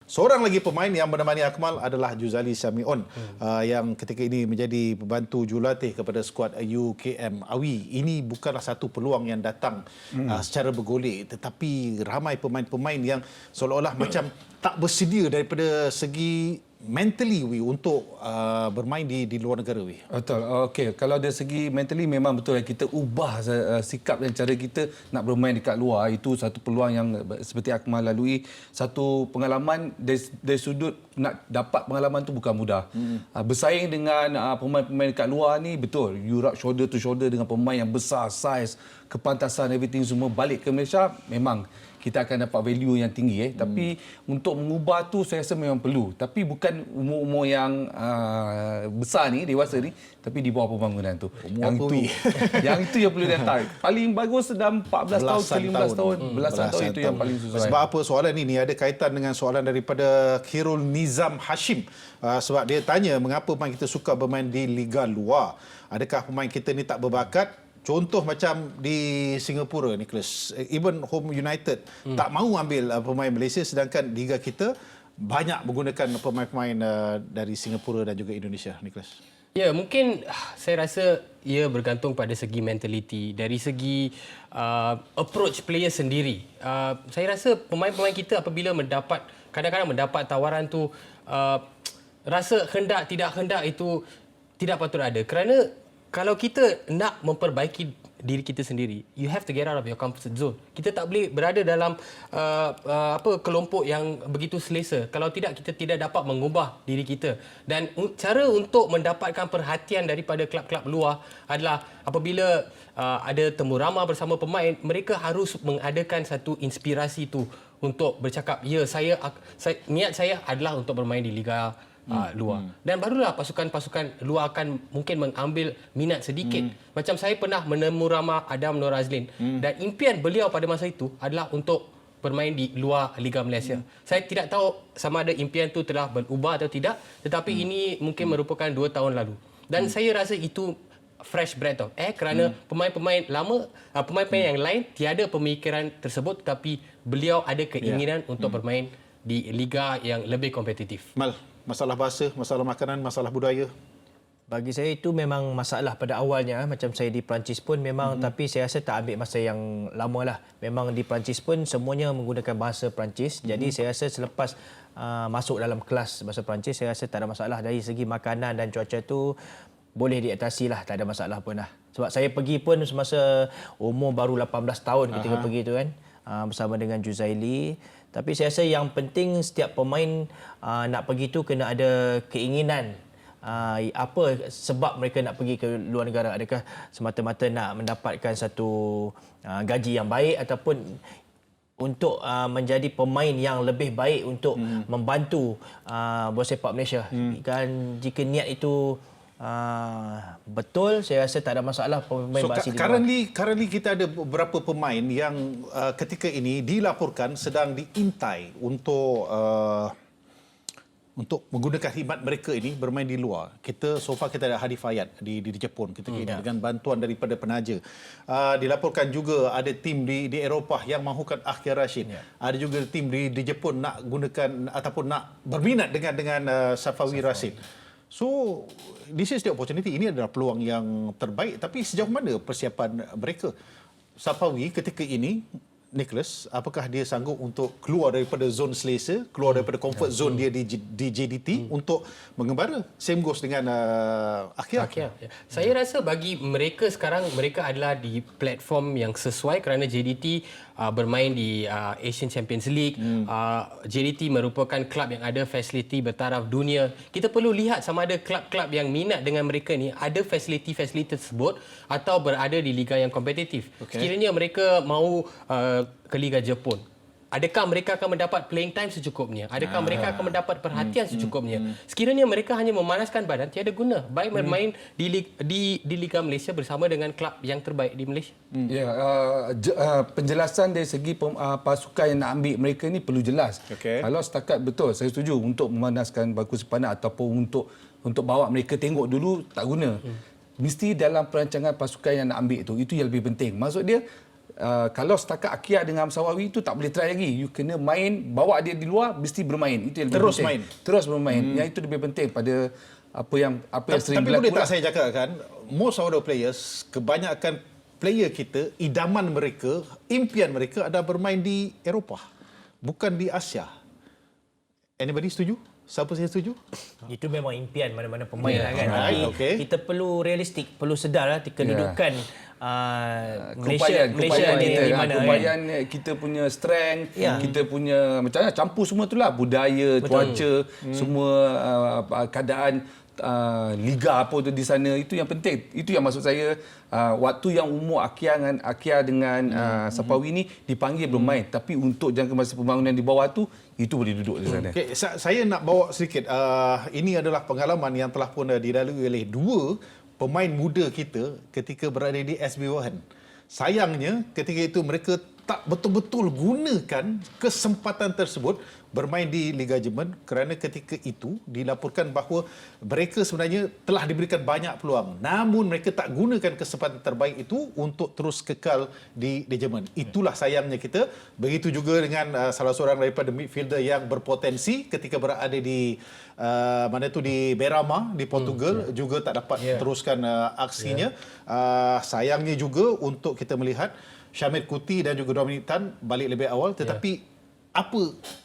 Seorang lagi pemain yang menemani Akmal adalah Juzali Samion yang ketika ini menjadi pembantu jurulatih kepada skuad UKM Awi. Ini bukanlah satu peluang yang datang secara bergolek, tetapi ramai pemain-pemain yang seolah-olah macam tak bersedia daripada segi mentally untuk bermain di luar negara. Betul. Okey, kalau dari segi mentally memang betul kita ubah sikap dan cara kita nak bermain dekat luar. Itu satu peluang yang seperti Akmal lalui, satu pengalaman dari sudut nak dapat pengalaman tu bukan mudah. Bersaing dengan pemain-pemain dekat luar ni betul. You rub shoulder to shoulder dengan pemain yang besar, size, kepantasan, everything semua, balik ke Malaysia memang kita akan dapat value yang tinggi. Tapi untuk mengubah tu saya rasa memang perlu. Tapi bukan umur-umur yang besar ni, dewasa ni, tapi di bawah pembangunan tu. Yang itu yang perlu datang. Paling bagus dalam 14 tahun ke 15 tahun. Belasan tahun itu yang paling sesuai. Sebab apa soalan ini ada kaitan dengan soalan daripada Khairul Nizam Hashim. Sebab dia tanya mengapa pemain kita suka bermain di liga luar. Adakah pemain kita ni tak berbakat? Contoh macam di Singapura, Nicholas, even Home United tak mahu ambil pemain Malaysia, sedangkan liga kita banyak menggunakan pemain-pemain dari Singapura dan juga Indonesia, Nicholas. Ya, mungkin saya rasa ia bergantung pada segi mentality, dari segi approach player sendiri. Saya rasa pemain-pemain kita apabila kadang-kadang mendapat tawaran tu, rasa hendak tidak hendak itu tidak patut ada. Kerana kalau kita nak memperbaiki diri kita sendiri, you have to get out of your comfort zone. Kita tak boleh berada dalam kelompok yang begitu selesa. Kalau tidak, kita tidak dapat mengubah diri kita. Dan cara untuk mendapatkan perhatian daripada klub-klub luar adalah apabila ada temu ramah bersama pemain, mereka harus mengadakan satu inspirasi tu untuk bercakap, ya, niat saya adalah untuk bermain di liga luar. Dan barulah pasukan-pasukan luar akan mungkin mengambil minat sedikit. Macam saya pernah menemu ramah Adam Nur Azlin dan impian beliau pada masa itu adalah untuk bermain di luar Liga Malaysia. Saya tidak tahu sama ada impian itu telah berubah atau tidak, tetapi ini mungkin merupakan 2 tahun lalu. Dan saya rasa itu fresh breath of air kerana pemain-pemain lama, pemain-pemain yang lain tiada pemikiran tersebut, tapi beliau ada keinginan untuk bermain di liga yang lebih kompetitif. Mal, masalah bahasa, masalah makanan, masalah budaya? Bagi saya itu memang masalah pada awalnya. Macam saya di Perancis pun memang, tapi saya rasa tak ambil masa yang lama lah. Memang di Perancis pun semuanya menggunakan bahasa Perancis. Jadi saya rasa selepas masuk dalam kelas bahasa Perancis, saya rasa tak ada masalah. Dari segi makanan dan cuaca tu boleh diatasi lah, tak ada masalah pun lah. Sebab saya pergi pun semasa umur baru 18 tahun ketika pergi tu kan, bersama dengan Juzaili. Tapi saya rasa yang penting setiap pemain nak pergi tu kena ada keinginan. Apa sebab mereka nak pergi ke luar negara? Adakah semata-mata nak mendapatkan satu gaji yang baik, ataupun untuk menjadi pemain yang lebih baik untuk membantu bola sepak Malaysia? Kan jika niat itu betul, saya rasa tak ada masalah pemain basi di luar. Currently kita ada beberapa pemain yang ketika ini dilaporkan sedang diintai untuk menggunakan khidmat mereka ini bermain di luar. So far kita ada Hadi Fayad di Jepun ketika ini dengan bantuan daripada penaja. Dilaporkan juga ada tim di Eropah yang mahukan Akhir Rashid. Ada juga tim di Jepun nak gunakan ataupun nak berminat dengan Safawi Rashid. So, this is the opportunity. Ini adalah peluang yang terbaik. Tapi sejauh mana persiapan mereka? Safawi ketika ini, Nicholas, apakah dia sanggup untuk keluar daripada zon selesa, keluar daripada comfort zone dia di JDT untuk mengembara? Same goes dengan Akhir. Saya rasa bagi mereka sekarang, mereka adalah di platform yang sesuai kerana JDT bermain di Asian Champions League. JDT merupakan klub yang ada fasiliti bertaraf dunia. Kita perlu lihat sama ada klub-klub yang minat dengan mereka ni ada fasiliti-fasiliti tersebut atau berada di liga yang kompetitif. Sekiranya mereka mahu ke Liga Jepun, adakah mereka akan mendapat playing time secukupnya? Adakah mereka akan mendapat perhatian secukupnya? Sekiranya mereka hanya memanaskan badan, tiada guna. Baik bermain di Liga Malaysia bersama dengan klub yang terbaik di Malaysia. Penjelasan dari segi pasukan yang nak ambil mereka ni perlu jelas. Kalau setakat betul, saya setuju untuk memanaskan baku sepadan ataupun untuk bawa mereka tengok dulu, tak guna. Mesti dalam perancangan pasukan yang nak ambil itu yang lebih penting. Maksud dia, kalau setakat Akia dengan Sawawi itu tak boleh try lagi. You kena main, bawa dia di luar, mesti bermain. Itu yang lebih Terus penting. main. Terus bermain. Yang itu lebih penting pada apa yang sering Tapi boleh berlaku tak saya cakap kan, most of the players, kebanyakan player kita, idaman mereka, impian mereka adalah bermain di Eropah, bukan di Asia. Anybody setuju? Siapa saya setuju? Itu memang impian mana-mana pemain lah kan. Alright, Tapi okay. kita perlu realistik, perlu sedar lah kedudukan Malaysia di mana keupayaan kita punya strength, Ya. kita punya macam mana campur semua itulah budaya, cuaca, semua keadaan liga apa tu di sana, itu yang penting. Itu yang maksud saya, waktu yang umur Akia dengan Sapawi ni dipanggil bermain, tapi untuk jangka masa pembangunan di bawah tu itu boleh duduk di sana. Okay, saya nak bawa sedikit. Ini adalah pengalaman yang telah pun dilalui oleh dua pemain muda kita ketika berada di SB Wahan. Sayangnya ketika itu mereka tak betul-betul gunakan kesempatan tersebut bermain di Liga Jerman, kerana ketika itu dilaporkan bahawa mereka sebenarnya telah diberikan banyak peluang, namun mereka tak gunakan kesempatan terbaik itu untuk terus kekal di Jerman. Itulah sayangnya kita. Begitu juga dengan salah seorang daripada midfielder yang berpotensi ketika berada di di Beirama di Portugal, juga tak dapat teruskan aksinya. Sayangnya juga untuk kita melihat Syamil Kuti dan juga Dominic Tan balik lebih awal, tetapi apa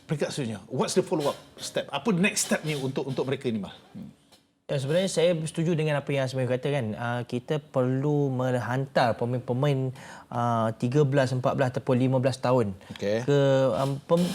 peringkat seterusnya? What's the follow up step? Apa next step ni untuk mereka ni, Mal? Ya, sebenarnya saya setuju dengan apa yang Asmi katakan. Kita perlu menghantar pemain-pemain 13, 14 ataupun 15 tahun Okey. ke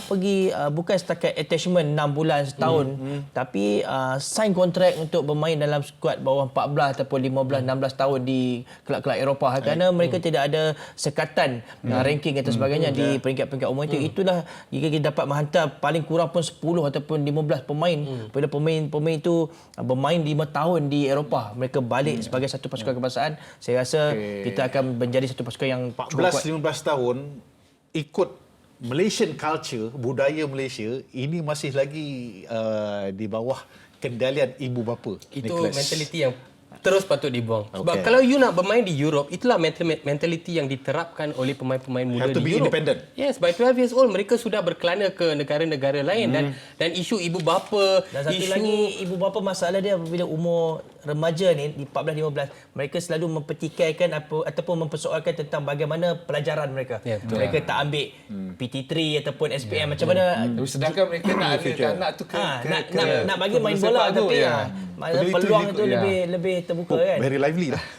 pergi bukan setakat attachment 6 bulan setahun, tapi sign kontrak untuk bermain dalam skuad bawah 14 ataupun 15 16 tahun di kelab-kelab Eropah, kerana mereka tidak ada sekatan ranking atau sebagainya di peringkat-peringkat umum itu. Itulah jika kita dapat menghantar paling kurang pun 10 ataupun 15 pemain, bila pemain itu bermain 5 tahun di Eropah, mereka balik sebagai satu pasukan kebangsaan, saya rasa kita akan menjadi satu pasukan yang cukup kuat. 14-15 tahun ikut Malaysian culture, budaya Malaysia, ini masih lagi di bawah kendalian ibu bapa. Itu Nicholas. mentaliti yang terus patut dibuang. Sebab Okay. kalau you nak bermain di Europe, itulah mentaliti yang diterapkan oleh pemain-pemain muda Have to di be Europe. independent. Yes, by 12 years old mereka sudah berkelana ke negara-negara lain, dan isu ibu bapa, Dan satu isu lagi, ibu bapa masalah dia bila umur remaja ni di 14-15, mereka selalu mempertikaikan ataupun mempersoalkan tentang bagaimana pelajaran mereka. Ya, betul. Mereka tak ambil PT3 ataupun SPM, macam mana Sedangkan mereka nak ada anak tu nak bagi main bola, tapi peluang itu lebih terbuka kan. Very lively lah.